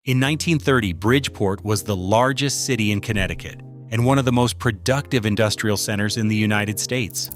In 1930, Bridgeport was the largest city in Connecticut and one of the most productive industrial centers in the United States.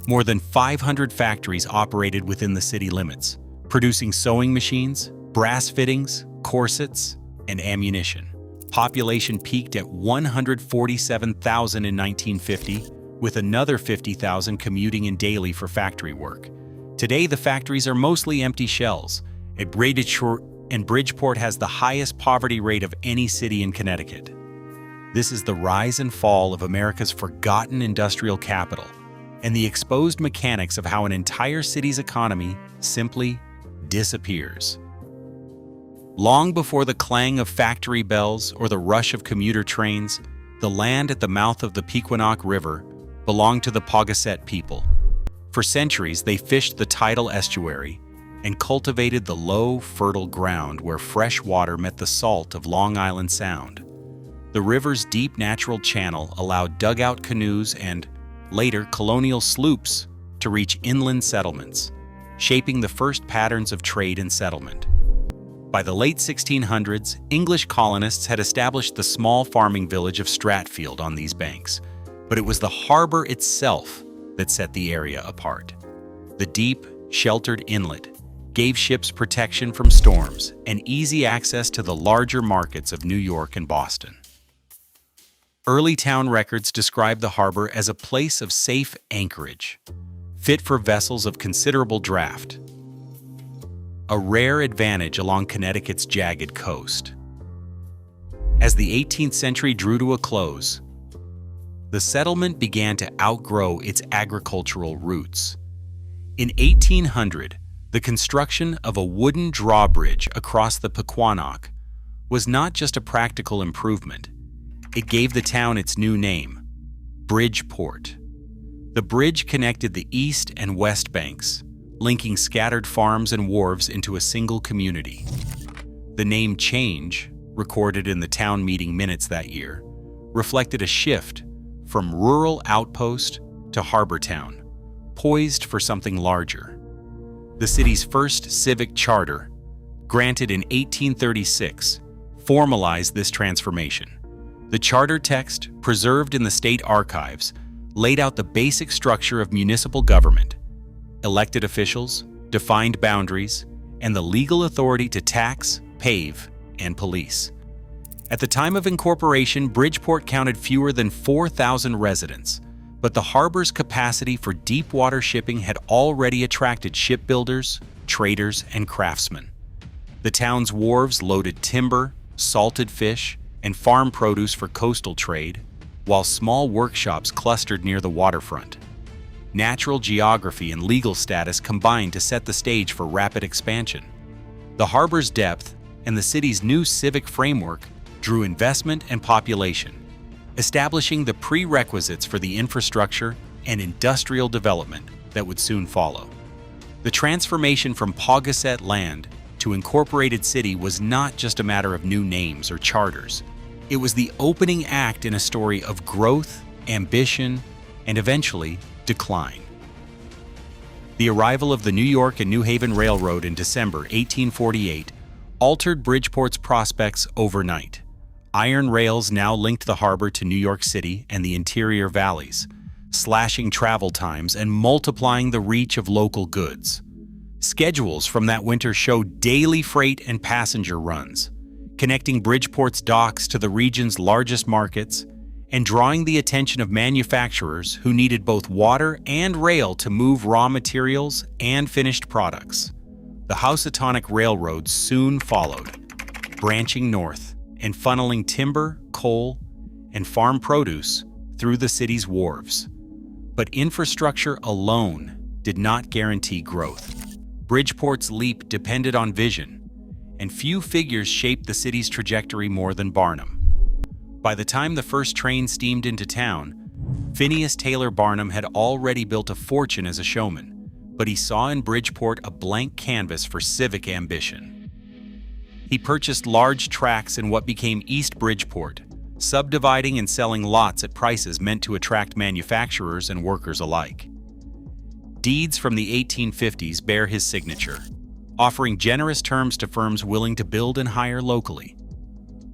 More than 500 factories operated within the city limits, producing sewing machines, brass fittings, corsets, and ammunition. Population peaked at 147,000 in 1950, with another 50,000 commuting in daily for factory work. Today, the factories are mostly empty shells, and Bridgeport has the highest poverty rate of any city in Connecticut. This is the rise and fall of America's forgotten industrial capital, and the exposed mechanics of how an entire city's economy simply disappears. Long before the clang of factory bells or the rush of commuter trains, the land at the mouth of the Pequannock River belonged to the Paugussett people. For centuries, they fished the tidal estuary and cultivated the low, fertile ground where fresh water met the salt of Long Island Sound. The river's deep natural channel allowed dugout canoes and, later, colonial sloops to reach inland settlements, shaping the first patterns of trade and settlement. By the late 1600s, English colonists had established the small farming village of Stratfield on these banks, but it was the harbor itself that set the area apart. The deep, sheltered inlet gave ships protection from storms and easy access to the larger markets of New York and Boston. Early town records describe the harbor as a place of safe anchorage, fit for vessels of considerable draft, a rare advantage along Connecticut's jagged coast. As the 18th century drew to a close, the settlement began to outgrow its agricultural roots. In 1800, the construction of a wooden drawbridge across the Pequannock was not just a practical improvement. It gave the town its new name, Bridgeport. The bridge connected the east and west banks, linking scattered farms and wharves into a single community. The name change, recorded in the town meeting minutes that year, reflected a shift from rural outpost to harbor town, poised for something larger. The city's first civic charter, granted in 1836, formalized this transformation. The charter text, preserved in the state archives, laid out the basic structure of municipal government: elected officials, defined boundaries, and the legal authority to tax, pave, and police. At the time of incorporation, Bridgeport counted fewer than 4,000 residents, but the harbor's capacity for deep water shipping had already attracted shipbuilders, traders, and craftsmen. The town's wharves loaded timber, salted fish, and farm produce for coastal trade, while small workshops clustered near the waterfront. Natural geography and legal status combined to set the stage for rapid expansion. The harbor's depth and the city's new civic framework drew investment and population, establishing the prerequisites for the infrastructure and industrial development that would soon follow. The transformation from Paugussett land to incorporated city was not just a matter of new names or charters. It was the opening act in a story of growth, ambition, and eventually decline. The arrival of the New York and New Haven Railroad in December 1848 altered Bridgeport's prospects overnight. Iron rails now linked the harbor to New York City and the interior valleys, slashing travel times and multiplying the reach of local goods. Schedules from that winter showed daily freight and passenger runs, connecting Bridgeport's docks to the region's largest markets and drawing the attention of manufacturers who needed both water and rail to move raw materials and finished products. The Housatonic Railroad soon followed, branching north and funneling timber, coal, and farm produce through the city's wharves. But infrastructure alone did not guarantee growth. Bridgeport's leap depended on vision, and few figures shaped the city's trajectory more than Barnum. By the time the first train steamed into town, Phineas Taylor Barnum had already built a fortune as a showman, but he saw in Bridgeport a blank canvas for civic ambition. He purchased large tracts in what became East Bridgeport, subdividing and selling lots at prices meant to attract manufacturers and workers alike. Deeds from the 1850s bear his signature, offering generous terms to firms willing to build and hire locally.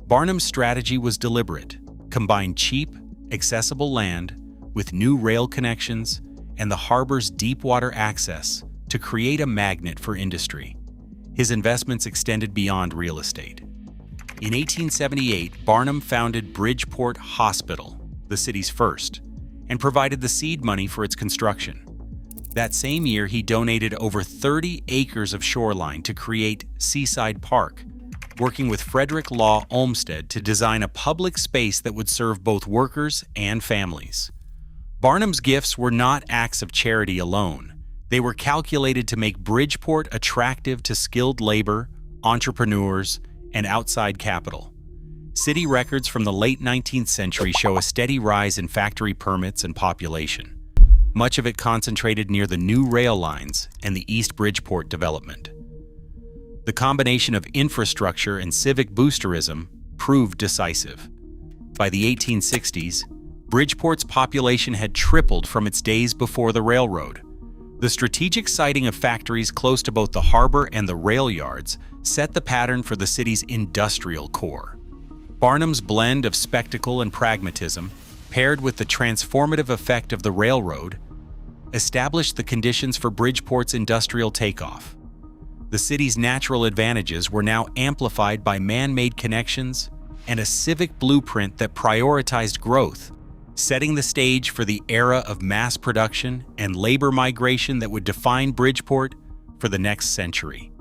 Barnum's strategy was deliberate: combine cheap, accessible land with new rail connections and the harbor's deep-water access to create a magnet for industry. His investments extended beyond real estate. In 1878, Barnum founded Bridgeport Hospital, the city's first, and provided the seed money for its construction. That same year, he donated over 30 acres of shoreline to create Seaside Park, working with Frederick Law Olmsted to design a public space that would serve both workers and families. Barnum's gifts were not acts of charity alone. They were calculated to make Bridgeport attractive to skilled labor, entrepreneurs, and outside capital. City records from the late 19th century show a steady rise in factory permits and population, much of it concentrated near the new rail lines and the East Bridgeport development. The combination of infrastructure and civic boosterism proved decisive. By the 1860s, Bridgeport's population had tripled from its days before the railroad. The strategic siting of factories close to both the harbor and the rail yards set the pattern for the city's industrial core. Barnum's blend of spectacle and pragmatism, paired with the transformative effect of the railroad, established the conditions for Bridgeport's industrial takeoff. The city's natural advantages were now amplified by man-made connections and a civic blueprint that prioritized growth, setting the stage for the era of mass production and labor migration that would define Bridgeport for the next century.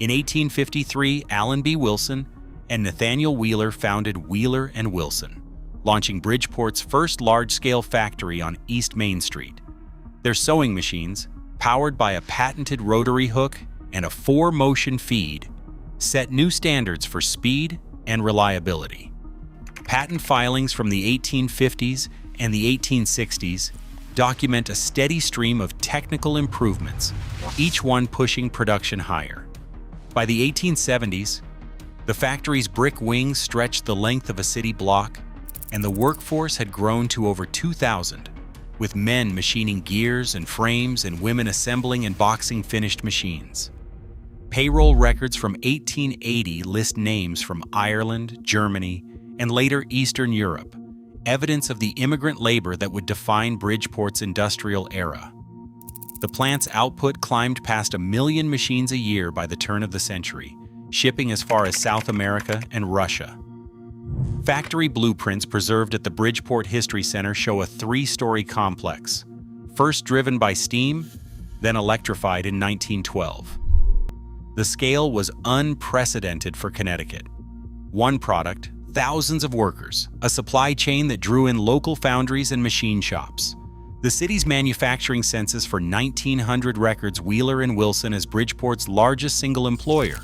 In 1853, Allen B. Wilson and Nathaniel Wheeler founded Wheeler and Wilson, launching Bridgeport's first large-scale factory on East Main Street. Their sewing machines, powered by a patented rotary hook and a 4-motion feed, set new standards for speed and reliability. Patent filings from the 1850s and the 1860s document a steady stream of technical improvements, each one pushing production higher. By the 1870s, the factory's brick wings stretched the length of a city block, and the workforce had grown to over 2,000, with men machining gears and frames and women assembling and boxing finished machines. Payroll records from 1880 list names from Ireland, Germany, and later Eastern Europe, evidence of the immigrant labor that would define Bridgeport's industrial era. The plant's output climbed past 1 million machines a year by the turn of the century, shipping as far as South America and Russia. Factory blueprints preserved at the Bridgeport History Center show a 3-story complex, first driven by steam, then electrified in 1912. The scale was unprecedented for Connecticut. One product, thousands of workers, a supply chain that drew in local foundries and machine shops. The city's manufacturing census for 1900 records Wheeler and Wilson as Bridgeport's largest single employer,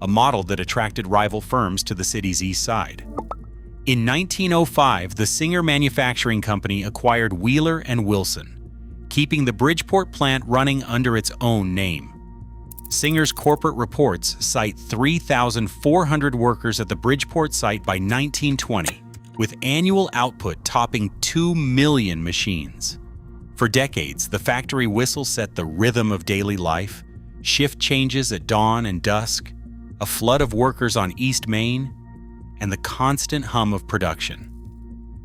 a model that attracted rival firms to the city's east side. In 1905, the Singer Manufacturing Company acquired Wheeler and Wilson, keeping the Bridgeport plant running under its own name. Singer's corporate reports cite 3,400 workers at the Bridgeport site by 1920, with annual output topping 2 million machines. For decades, the factory whistle set the rhythm of daily life, shift changes at dawn and dusk, a flood of workers on East Main, and the constant hum of production.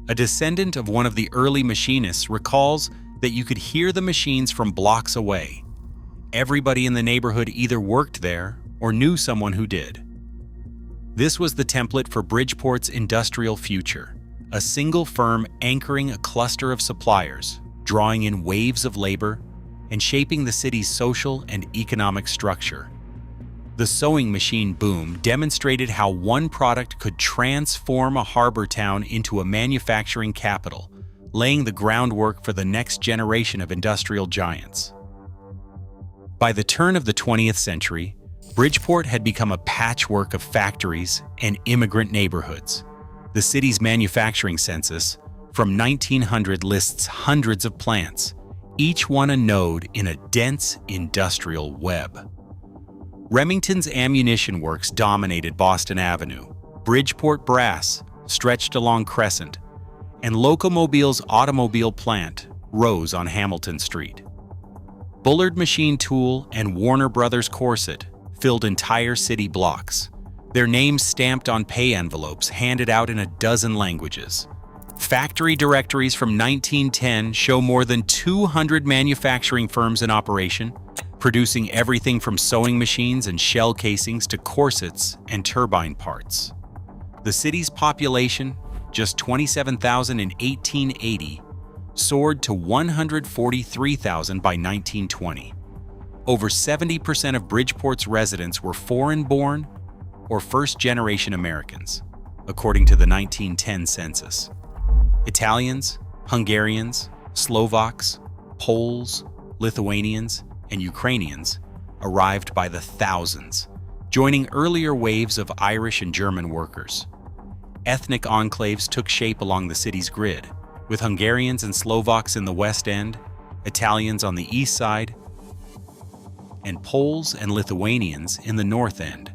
A descendant of one of the early machinists recalls that you could hear the machines from blocks away. Everybody in the neighborhood either worked there or knew someone who did. This was the template for Bridgeport's industrial future, a single firm anchoring a cluster of suppliers, drawing in waves of labor and shaping the city's social and economic structure. The sewing machine boom demonstrated how one product could transform a harbor town into a manufacturing capital, laying the groundwork for the next generation of industrial giants. By the turn of the 20th century, Bridgeport had become a patchwork of factories and immigrant neighborhoods. The city's manufacturing census from 1900 lists hundreds of plants, each one a node in a dense industrial web. Remington's ammunition works dominated Boston Avenue, Bridgeport Brass stretched along Crescent, and Locomobile's automobile plant rose on Hamilton Street. Bullard Machine Tool and Warner Brothers Corset filled entire city blocks. their names stamped on pay envelopes handed out in a dozen languages. Factory directories from 1910 show more than 200 manufacturing firms in operation, producing everything from sewing machines and shell casings to corsets and turbine parts. The city's population, just 27,000 in 1880, soared to 143,000 by 1920. Over 70% of Bridgeport's residents were foreign-born or first-generation Americans, according to the 1910 census. Italians, Hungarians, Slovaks, Poles, Lithuanians, and Ukrainians arrived by the thousands, joining earlier waves of Irish and German workers. Ethnic enclaves took shape along the city's grid, with Hungarians and Slovaks in the West End, Italians on the East Side, and Poles and Lithuanians in the North End.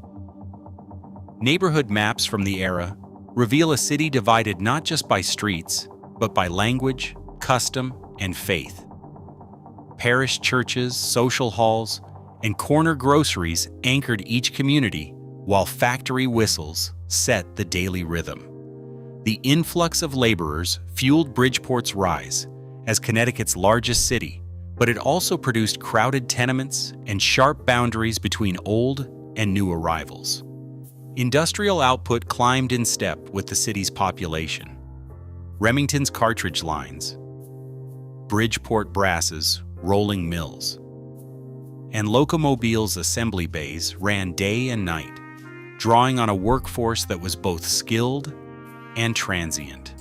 Neighborhood maps from the era reveal a city divided not just by streets, but by language, custom, and faith. Parish churches, social halls, and corner groceries anchored each community, while factory whistles set the daily rhythm. The influx of laborers fueled Bridgeport's rise as Connecticut's largest city, but it also produced crowded tenements and sharp boundaries between old and new arrivals. Industrial output climbed in step with the city's population. Remington's cartridge lines, Bridgeport brasses, rolling mills, and Locomobile's assembly bays ran day and night, drawing on a workforce that was both skilled and transient.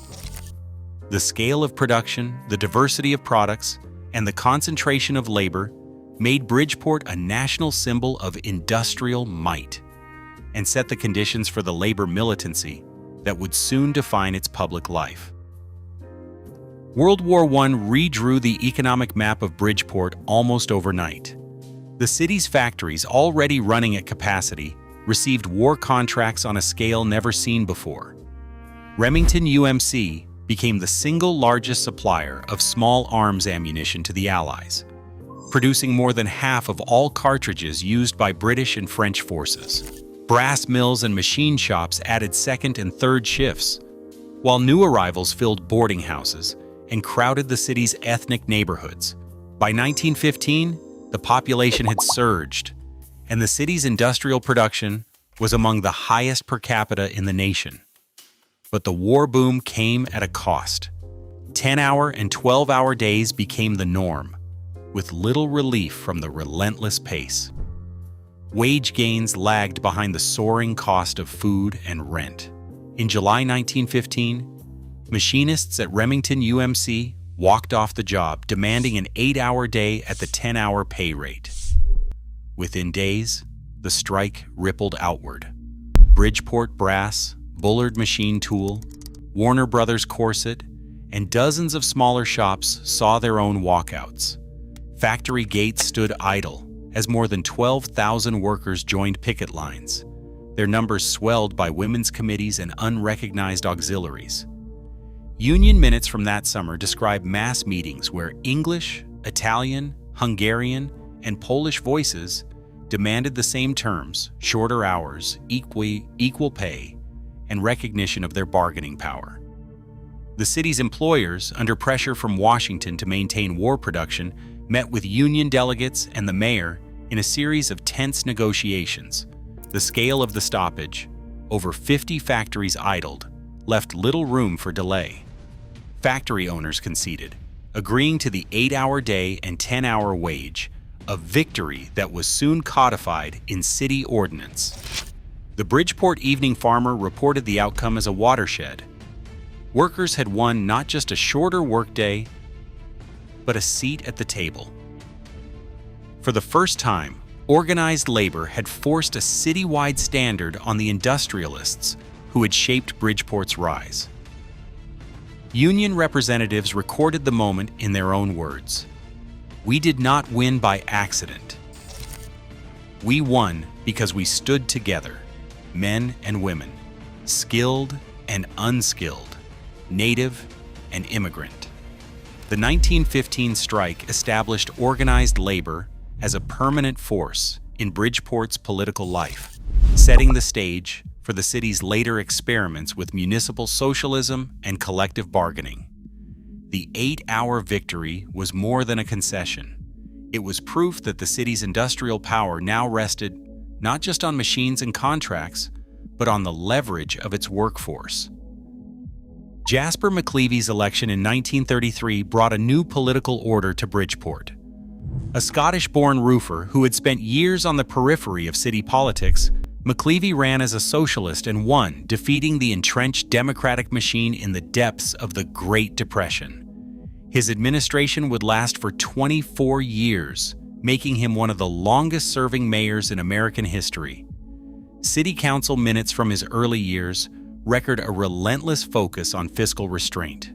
The scale of production, the diversity of products, and the concentration of labor made Bridgeport a national symbol of industrial might and set the conditions for the labor militancy that would soon define its public life. World War I redrew the economic map of Bridgeport almost overnight. The city's factories, already running at capacity, received war contracts on a scale never seen before. Remington UMC became the single largest supplier of small arms ammunition to the Allies, producing more than half of all cartridges used by British and French forces. Brass mills and machine shops added second and third shifts, while new arrivals filled boarding houses and crowded the city's ethnic neighborhoods. By 1915, the population had surged, and the city's industrial production was among the highest per capita in the nation. But the war boom came at a cost. 10-hour and 12-hour days became the norm, with little relief from the relentless pace. Wage gains lagged behind the soaring cost of food and rent. In July 1915, machinists at Remington UMC walked off the job, demanding an 8-hour day at the 10-hour pay rate. Within days, the strike rippled outward. Bridgeport Brass, Bullard Machine Tool, Warner Brothers Corset, and dozens of smaller shops saw their own walkouts. Factory gates stood idle as more than 12,000 workers joined picket lines, their numbers swelled by women's committees and unrecognized auxiliaries. Union minutes from that summer describe mass meetings where English, Italian, Hungarian, and Polish voices demanded the same terms, shorter hours, equal pay, and recognition of their bargaining power. The city's employers, under pressure from Washington to maintain war production, met with union delegates and the mayor in a series of tense negotiations. The scale of the stoppage, over 50 factories idled, left little room for delay. Factory owners conceded, agreeing to the 8-hour day and 10-hour wage, a victory that was soon codified in city ordinance. The Bridgeport Evening Farmer reported the outcome as a watershed. Workers had won not just a shorter workday, but a seat at the table. For the first time, organized labor had forced a citywide standard on the industrialists who had shaped Bridgeport's rise. Union representatives recorded the moment in their own words. "We did not win by accident. We won because we stood together, men and women, skilled and unskilled, native and immigrant." The 1915 strike established organized labor as a permanent force in Bridgeport's political life. setting the stage for the city's later experiments with municipal socialism and collective bargaining. The 8-hour victory was more than a concession. It was proof that the city's industrial power now rested not just on machines and contracts, but on the leverage of its workforce. Jasper McLeavy's election in 1933 brought a new political order to Bridgeport. A Scottish-born roofer who had spent years on the periphery of city politics, McLeavy ran as a socialist and won, defeating the entrenched Democratic machine in the depths of the Great Depression. His administration would last for 24 years, making him one of the longest-serving mayors in American history. City council minutes from his early years record a relentless focus on fiscal restraint.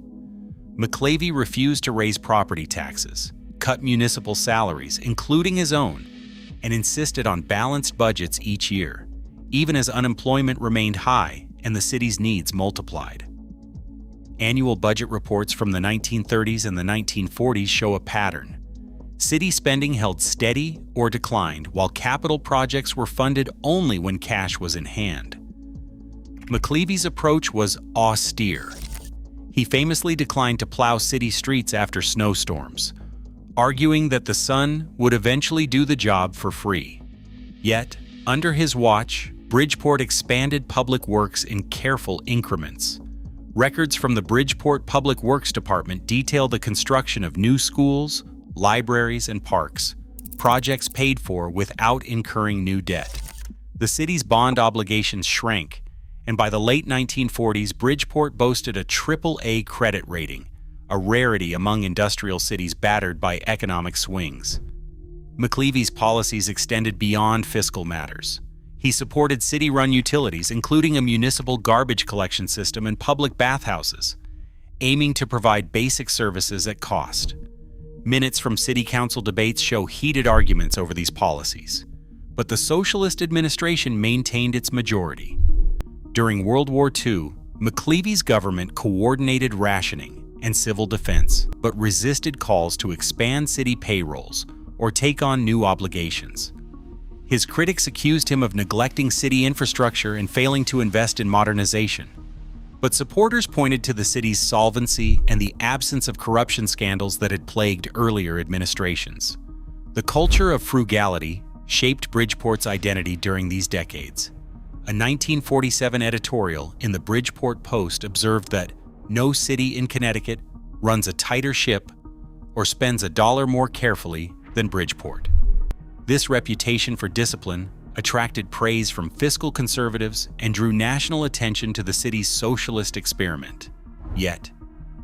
McLeavy refused to raise property taxes, cut municipal salaries, including his own, and insisted on balanced budgets each year, even as unemployment remained high and the city's needs multiplied. Annual budget reports from the 1930s and the 1940s show a pattern. City spending held steady or declined, while capital projects were funded only when cash was in hand. McLeavy's approach was austere. He famously declined to plow city streets after snowstorms, arguing that the sun would eventually do the job for free. Yet, under his watch, Bridgeport expanded public works in careful increments. Records from the Bridgeport Public Works Department detail the construction of new schools, libraries, and parks, projects paid for without incurring new debt. The city's bond obligations shrank, and by the late 1940s, Bridgeport boasted a AAA credit rating, a rarity among industrial cities battered by economic swings. McLeavy's policies extended beyond fiscal matters. He supported city-run utilities, including a municipal garbage collection system and public bathhouses, aiming to provide basic services at cost. Minutes from city council debates show heated arguments over these policies, but the socialist administration maintained its majority. During World War II, McLeavy's government coordinated rationing and civil defense, but resisted calls to expand city payrolls or take on new obligations. His critics accused him of neglecting city infrastructure and failing to invest in modernization. But supporters pointed to the city's solvency and the absence of corruption scandals that had plagued earlier administrations. The culture of frugality shaped Bridgeport's identity during these decades. A 1947 editorial in the Bridgeport Post observed that no city in Connecticut runs a tighter ship or spends a dollar more carefully than Bridgeport. This reputation for discipline attracted praise from fiscal conservatives and drew national attention to the city's socialist experiment. Yet,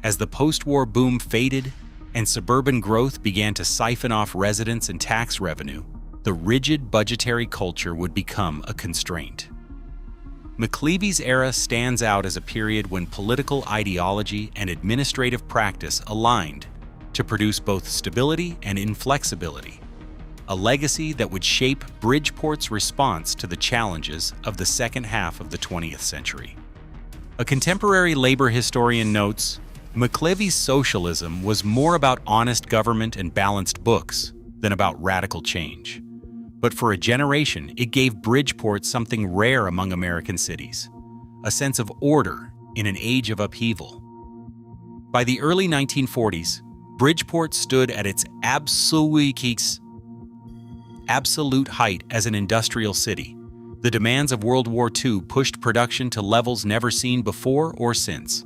as the post-war boom faded and suburban growth began to siphon off residents and tax revenue, the rigid budgetary culture would become a constraint. McLeavy's era stands out as a period when political ideology and administrative practice aligned to produce both stability and inflexibility, a legacy that would shape Bridgeport's response to the challenges of the second half of the 20th century. A contemporary labor historian notes, McLeavy's socialism was more about honest government and balanced books than about radical change. But for a generation, it gave Bridgeport something rare among American cities, a sense of order in an age of upheaval. By the early 1940s, Bridgeport stood at its absolute height as an industrial city. The demands of World War II pushed production to levels never seen before or since.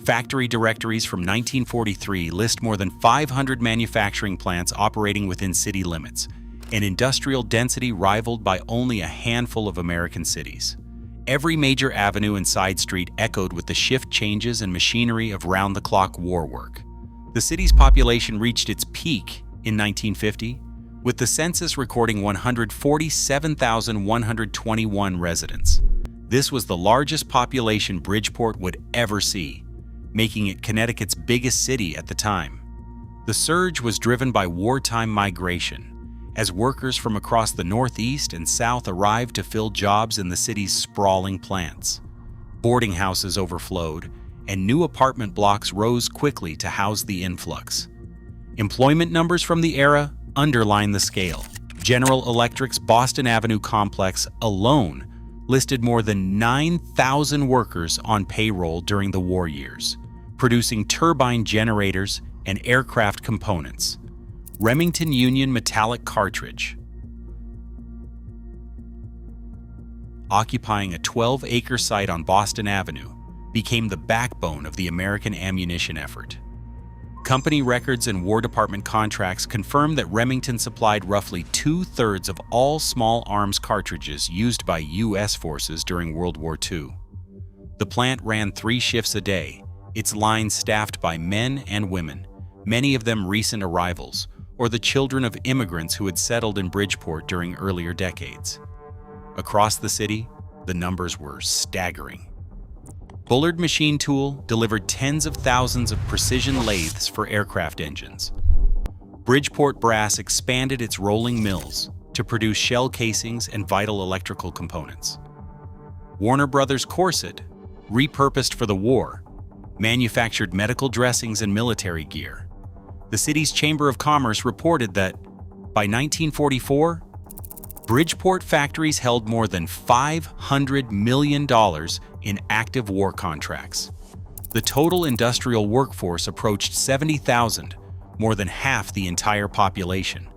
Factory directories from 1943 list more than 500 manufacturing plants operating within city limits, an industrial density rivaled by only a handful of American cities. Every major avenue and side street echoed with the shift changes and machinery of round-the-clock war work. The city's population reached its peak in 1950, with the census recording 147,121 residents. This was the largest population Bridgeport would ever see, making it Connecticut's biggest city at the time. The surge was driven by wartime migration, as workers from across the Northeast and South arrived to fill jobs in the city's sprawling plants. Boarding houses overflowed, and new apartment blocks rose quickly to house the influx. Employment numbers from the era underline the scale. General Electric's Boston Avenue complex alone listed more than 9,000 workers on payroll during the war years, producing turbine generators and aircraft components. Remington Union Metallic Cartridge, occupying a 12-acre site on Boston Avenue, became the backbone of the American ammunition effort. Company records and War Department contracts confirm that Remington supplied roughly 2/3 of all small arms cartridges used by U.S. forces during World War II. The plant ran 3 shifts a day, its lines staffed by men and women, many of them recent arrivals, or the children of immigrants who had settled in Bridgeport during earlier decades. Across the city, the numbers were staggering. Bullard Machine Tool delivered tens of thousands of precision lathes for aircraft engines. Bridgeport Brass expanded its rolling mills to produce shell casings and vital electrical components. Warner Brothers Corset, repurposed for the war, manufactured medical dressings and military gear. The city's Chamber of Commerce reported that, by 1944, Bridgeport factories held more than $500 million in active war contracts. The total industrial workforce approached 70,000, more than half the entire population.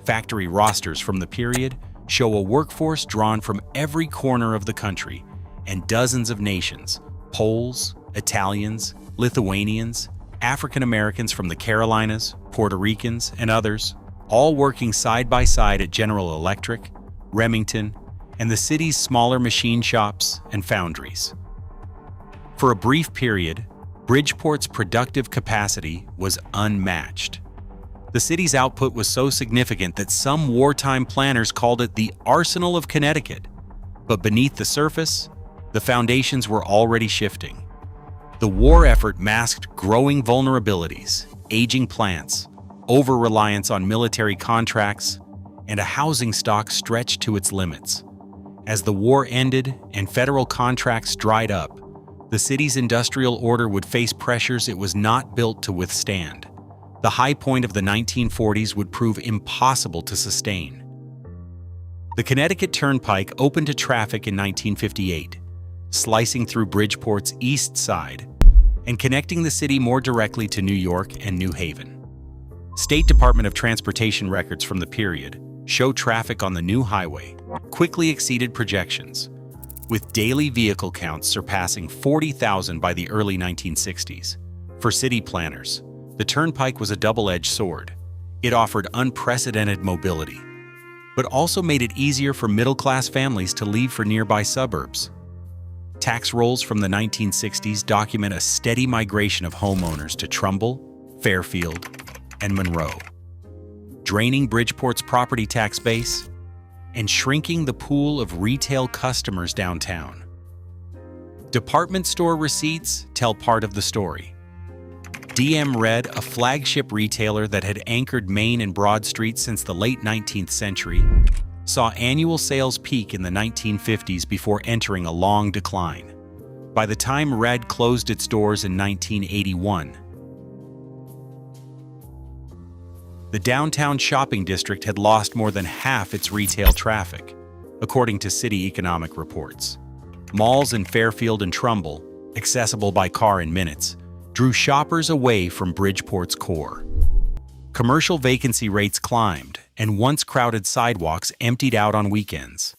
Factory rosters from the period show a workforce drawn from every corner of the country and dozens of nations: Poles, Italians, Lithuanians, African Americans from the Carolinas, Puerto Ricans, and others, all working side by side at General Electric, Remington, and the city's smaller machine shops and foundries. For a brief period, Bridgeport's productive capacity was unmatched. The city's output was so significant that some wartime planners called it the Arsenal of Connecticut. But beneath the surface, the foundations were already shifting. The war effort masked growing vulnerabilities, aging plants, over-reliance on military contracts, and a housing stock stretched to its limits. As the war ended and federal contracts dried up, the city's industrial order would face pressures it was not built to withstand. The high point of the 1940s would prove impossible to sustain. The Connecticut Turnpike opened to traffic in 1958, slicing through Bridgeport's east side and connecting the city more directly to New York and New Haven. State Department of Transportation records from the period show traffic on the new highway quickly exceeded projections, with daily vehicle counts surpassing 40,000 by the early 1960s. For city planners, the turnpike was a double-edged sword. It offered unprecedented mobility, but also made it easier for middle-class families to leave for nearby suburbs. Tax rolls from the 1960s document a steady migration of homeowners to Trumbull, Fairfield, and Monroe, draining Bridgeport's property tax base and shrinking the pool of retail customers downtown. Department store receipts tell part of the story. DM Red, a flagship retailer that had anchored Main and Broad Street since the late 19th century, saw annual sales peak in the 1950s before entering a long decline. By the time Red closed its doors in 1981, the downtown shopping district had lost more than half its retail traffic, according to city economic reports. Malls in Fairfield and Trumbull, accessible by car in minutes, drew shoppers away from Bridgeport's core. Commercial vacancy rates climbed, and once crowded sidewalks emptied out on weekends.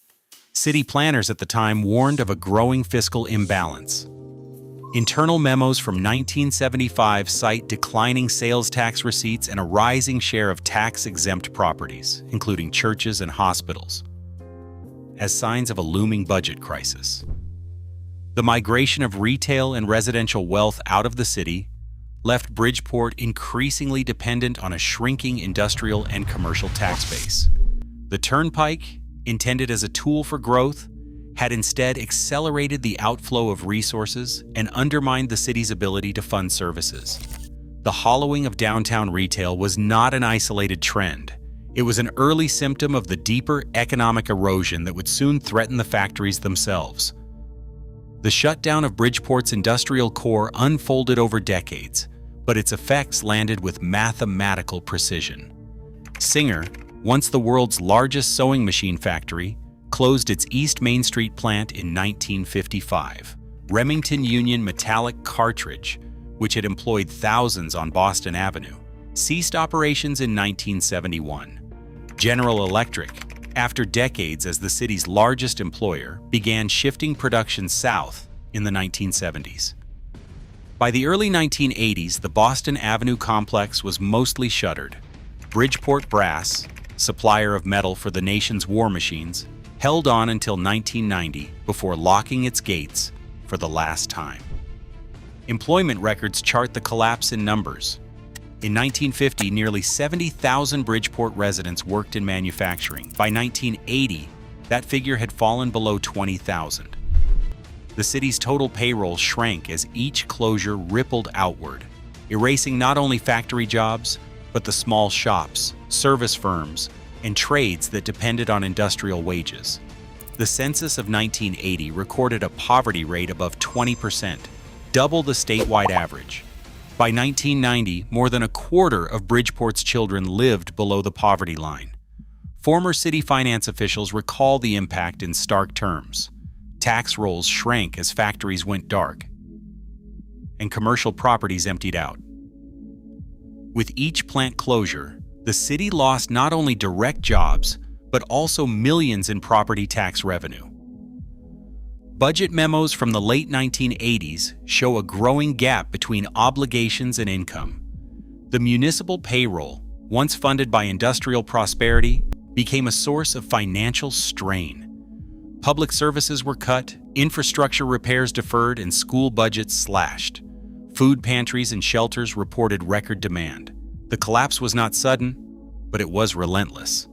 City planners at the time warned of a growing fiscal imbalance. Internal memos from 1975 cite declining sales tax receipts and a rising share of tax-exempt properties, including churches and hospitals, as signs of a looming budget crisis. The migration of retail and residential wealth out of the city left Bridgeport increasingly dependent on a shrinking industrial and commercial tax base. The turnpike, intended as a tool for growth, had instead accelerated the outflow of resources and undermined the city's ability to fund services. The hollowing of downtown retail was not an isolated trend. It was an early symptom of the deeper economic erosion that would soon threaten the factories themselves. The shutdown of Bridgeport's industrial core unfolded over decades, but its effects landed with mathematical precision. Singer, once the world's largest sewing machine factory, closed its East Main Street plant in 1955. Remington Union Metallic Cartridge, which had employed thousands on Boston Avenue, ceased operations in 1971. General Electric, after decades as the city's largest employer, began shifting production south in the 1970s. By the early 1980s, the Boston Avenue complex was mostly shuttered. Bridgeport Brass, supplier of metal for the nation's war machines, held on until 1990 before locking its gates for the last time. Employment records chart the collapse in numbers. In 1950, nearly 70,000 Bridgeport residents worked in manufacturing. By 1980, that figure had fallen below 20,000. The city's total payroll shrank as each closure rippled outward, erasing not only factory jobs, but the small shops, service firms, and trades that depended on industrial wages. The census of 1980 recorded a poverty rate above 20%, double the statewide average. By 1990, more than a quarter of Bridgeport's children lived below the poverty line. Former city finance officials recall the impact in stark terms. Tax rolls shrank as factories went dark, and commercial properties emptied out. With each plant closure, the city lost not only direct jobs, but also millions in property tax revenue. Budget memos from the late 1980s show a growing gap between obligations and income. The municipal payroll, once funded by industrial prosperity, became a source of financial strain. Public services were cut, infrastructure repairs deferred, and school budgets slashed. Food pantries and shelters reported record demand. The collapse was not sudden, but it was relentless.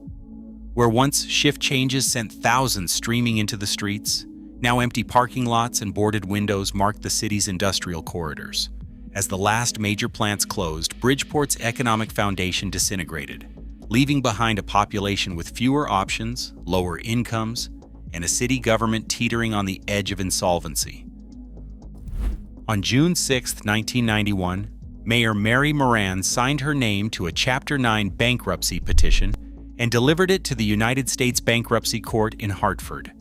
Where once shift changes sent thousands streaming into the streets, now empty parking lots and boarded windows marked the city's industrial corridors. As the last major plants closed, Bridgeport's economic foundation disintegrated, leaving behind a population with fewer options, lower incomes, and a city government teetering on the edge of insolvency. On June 6, 1991, Mayor Mary Moran signed her name to a Chapter 9 bankruptcy petition and delivered it to the United States Bankruptcy Court in Hartford.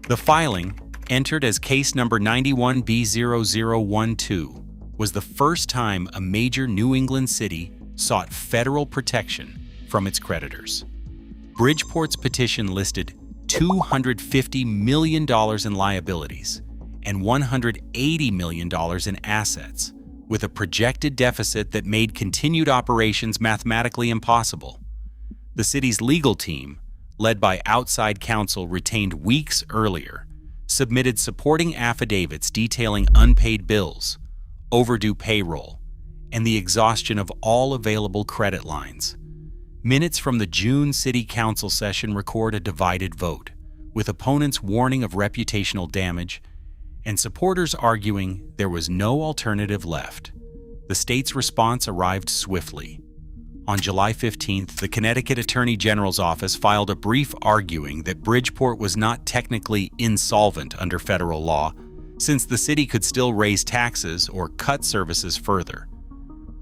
The filing, entered as case number 91B0012, was the first time a major New England city sought federal protection from its creditors. Bridgeport's petition listed $250 million in liabilities and $180 million in assets, with a projected deficit that made continued operations mathematically impossible. The city's legal team, led by outside counsel retained weeks earlier, submitted supporting affidavits detailing unpaid bills, overdue payroll, and the exhaustion of all available credit lines. Minutes from the June City Council session record a divided vote, with opponents warning of reputational damage and supporters arguing there was no alternative left. The state's response arrived swiftly. On July 15th, the Connecticut Attorney General's office filed a brief arguing that Bridgeport was not technically insolvent under federal law, since the city could still raise taxes or cut services further.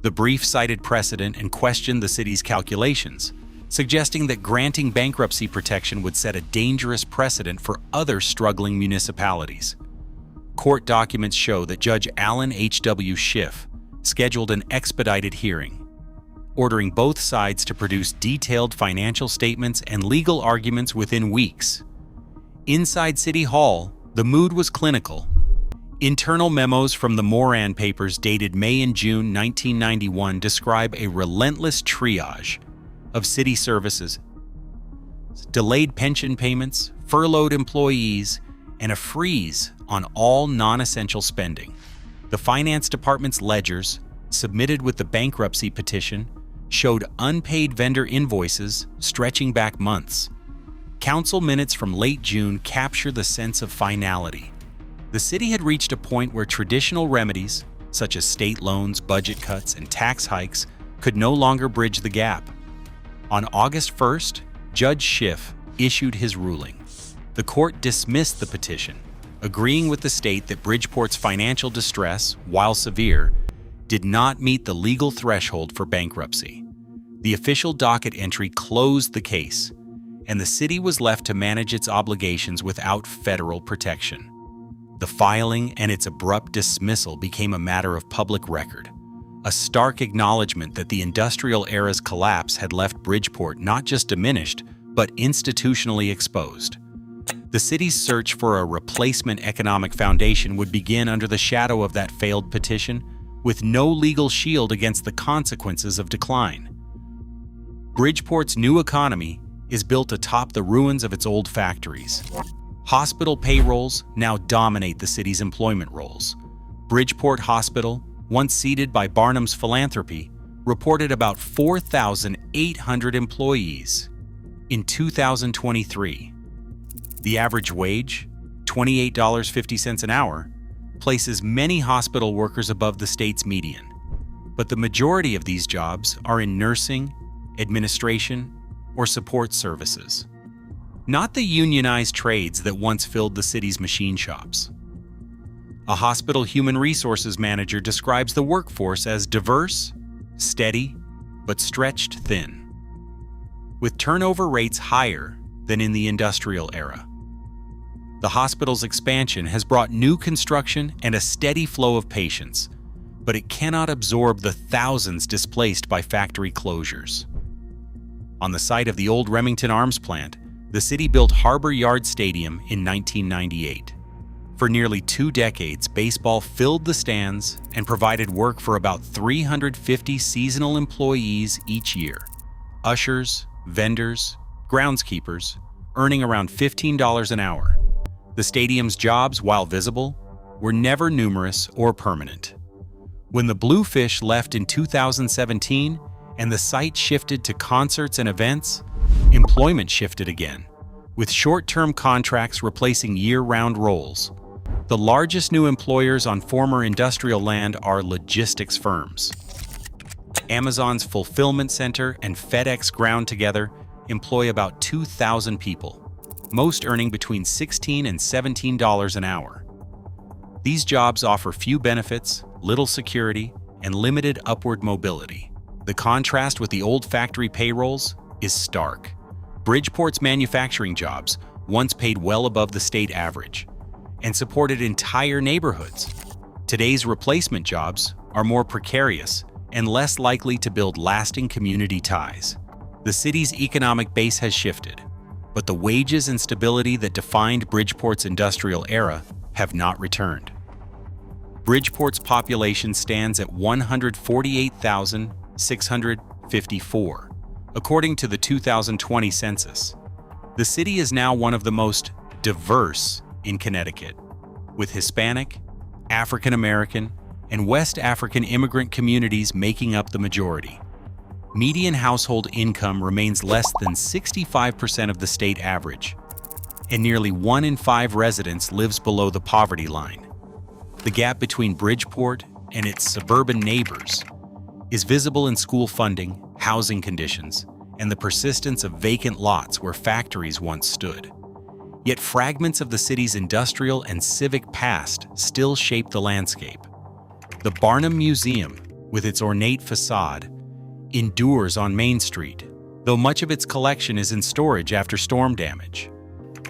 The brief cited precedent and questioned the city's calculations, suggesting that granting bankruptcy protection would set a dangerous precedent for other struggling municipalities. Court documents show that Judge Alan H.W. Schiff scheduled an expedited hearing, ordering both sides to produce detailed financial statements and legal arguments within weeks. Inside City Hall, the mood was clinical. Internal memos from the Moran papers dated May and June 1991 describe a relentless triage of city services, delayed pension payments, furloughed employees, and a freeze on all non-essential spending. The finance department's ledgers, submitted with the bankruptcy petition, showed unpaid vendor invoices stretching back months. Council minutes from late June capture the sense of finality. The city had reached a point where traditional remedies, such as state loans, budget cuts, and tax hikes, could no longer bridge the gap. On August 1st, Judge Schiff issued his ruling. The court dismissed the petition, agreeing with the state that Bridgeport's financial distress, while severe, did not meet the legal threshold for bankruptcy. The official docket entry closed the case, and the city was left to manage its obligations without federal protection. The filing and its abrupt dismissal became a matter of public record, a stark acknowledgement that the industrial era's collapse had left Bridgeport not just diminished, but institutionally exposed. The city's search for a replacement economic foundation would begin under the shadow of that failed petition, with no legal shield against the consequences of decline. Bridgeport's new economy is built atop the ruins of its old factories. Hospital payrolls now dominate the city's employment rolls. Bridgeport Hospital, once seeded by Barnum's philanthropy, reported about 4,800 employees. In 2023, the average wage, $28.50 an hour, places many hospital workers above the state's median. But the majority of these jobs are in nursing, administration, or support services. Not the unionized trades that once filled the city's machine shops. A hospital human resources manager describes the workforce as diverse, steady, but stretched thin, with turnover rates higher than in the industrial era. The hospital's expansion has brought new construction and a steady flow of patients, but it cannot absorb the thousands displaced by factory closures. On the site of the old Remington Arms plant, the city built Harbor Yard Stadium in 1998. For nearly 2 decades, baseball filled the stands and provided work for about 350 seasonal employees each year. Ushers, vendors, groundskeepers, earning around $15 an hour. The stadium's jobs, while visible, were never numerous or permanent. When the Bluefish left in 2017 and the site shifted to concerts and events, employment shifted again, with short-term contracts replacing year-round roles. The largest new employers on former industrial land are logistics firms. Amazon's fulfillment center and FedEx Ground together employ about 2,000 people, most earning between $16 and $17 an hour. These jobs offer few benefits, little security, and limited upward mobility. The contrast with the old factory payrolls is stark. Bridgeport's manufacturing jobs once paid well above the state average and supported entire neighborhoods. Today's replacement jobs are more precarious and less likely to build lasting community ties. The city's economic base has shifted, but the wages and stability that defined Bridgeport's industrial era have not returned. Bridgeport's population stands at 148,654, according to the 2020 census. The city is now one of the most diverse in Connecticut, with Hispanic, African American, and West African immigrant communities making up the majority. Median household income remains less than 65% of the state average, and nearly 1 in 5 residents lives below the poverty line. The gap between Bridgeport and its suburban neighbors is visible in school funding, housing conditions, and the persistence of vacant lots where factories once stood. Yet fragments of the city's industrial and civic past still shape the landscape. The Barnum Museum, with its ornate facade, endures on Main Street, though much of its collection is in storage after storm damage.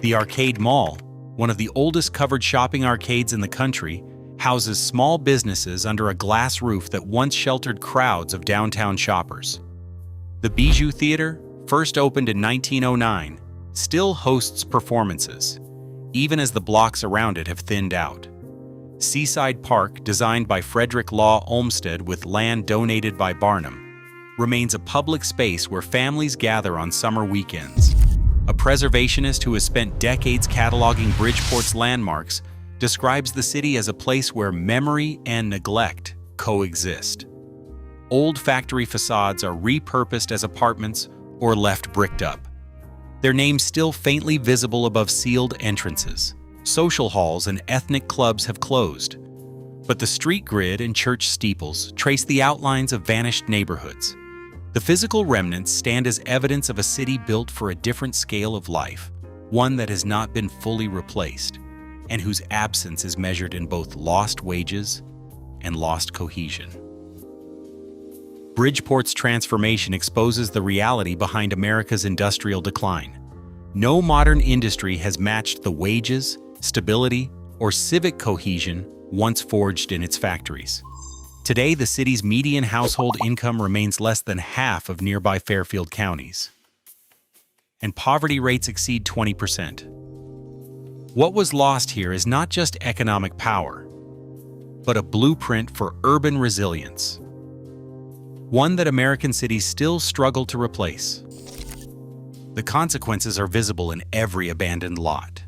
The Arcade Mall, one of the oldest covered shopping arcades in the country, houses small businesses under a glass roof that once sheltered crowds of downtown shoppers. The Bijou Theater, first opened in 1909, still hosts performances, even as the blocks around it have thinned out. Seaside Park, designed by Frederick Law Olmsted with land donated by Barnum, remains a public space where families gather on summer weekends. A preservationist who has spent decades cataloging Bridgeport's landmarks describes the city as a place where memory and neglect coexist. Old factory facades are repurposed as apartments or left bricked up, their names still faintly visible above sealed entrances. Social halls and ethnic clubs have closed, but the street grid and church steeples trace the outlines of vanished neighborhoods. The physical remnants stand as evidence of a city built for a different scale of life, one that has not been fully replaced, and whose absence is measured in both lost wages and lost cohesion. Bridgeport's transformation exposes the reality behind America's industrial decline. No modern industry has matched the wages, stability, or civic cohesion once forged in its factories. Today, the city's median household income remains less than half of nearby Fairfield counties, and poverty rates exceed 20%. What was lost here is not just economic power, but a blueprint for urban resilience, one that American cities still struggle to replace. The consequences are visible in every abandoned lot.